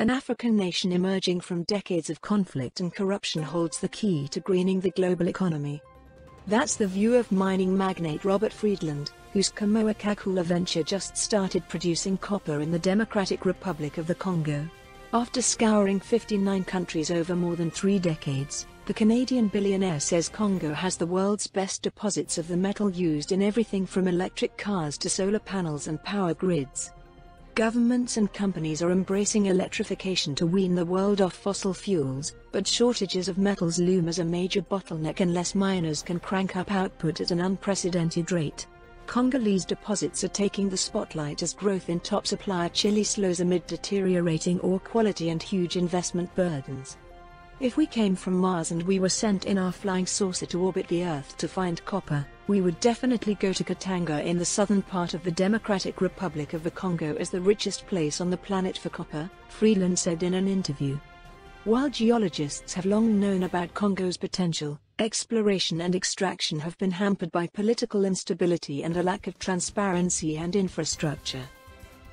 An African nation emerging from decades of conflict and corruption holds the key to greening the global economy. That's the view of mining magnate Robert Friedland, whose Kamoa-Kakula venture just started producing copper in the Democratic Republic of the Congo. After scouring 59 countries over more than 3 decades, the Canadian billionaire says Congo has the world's best deposits of the metal used in everything from electric cars to solar panels and power grids. Governments and companies are embracing electrification to wean the world off fossil fuels, but shortages of metals loom as a major bottleneck unless miners can crank up output at an unprecedented rate. Congolese deposits are taking the spotlight as growth in top supplier Chile slows amid deteriorating ore quality and huge investment burdens. If we came from Mars and we were sent in our flying saucer to orbit the Earth to find copper, we would definitely go to Katanga in the southern part of the Democratic Republic of the Congo as the richest place on the planet for copper, Friedland said in an interview. While geologists have long known about Congo's potential, exploration and extraction have been hampered by political instability and a lack of transparency and infrastructure.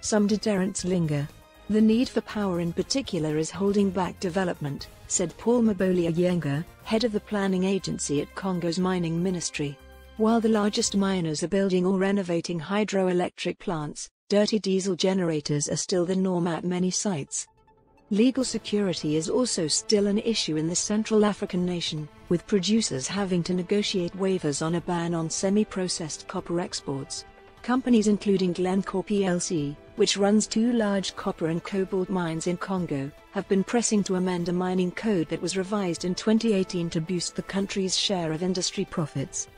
Some deterrents linger. The need for power in particular is holding back development, said Paul Maboli Ayenga, head of the planning agency at Congo's mining ministry. While the largest miners are building or renovating hydroelectric plants, dirty diesel generators are still the norm at many sites. Legal security is also still an issue in the Central African nation, with producers having to negotiate waivers on a ban on semi-processed copper exports. Companies including Glencore plc, which runs 2 large copper and cobalt mines in Congo, have been pressing to amend a mining code that was revised in 2018 to boost the country's share of industry profits.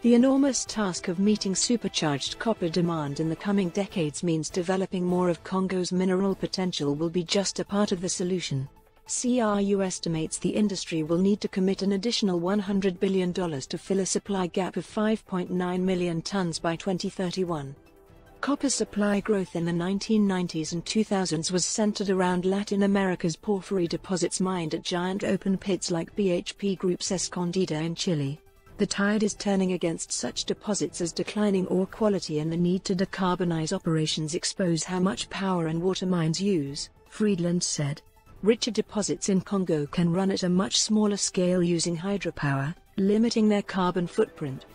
The enormous task of meeting supercharged copper demand in the coming decades means developing more of Congo's mineral potential will be just a part of the solution. CRU estimates the industry will need to commit an additional $100 billion to fill a supply gap of 5.9 million tons by 2031. Copper supply growth in the 1990s and 2000s was centered around Latin America's porphyry deposits mined at giant open pits like BHP Group's Escondida in Chile. The tide is turning against such deposits as declining ore quality and the need to decarbonize operations expose how much power and water mines use, Friedland said. Richer deposits in Congo can run at a much smaller scale using hydropower, limiting their carbon footprint.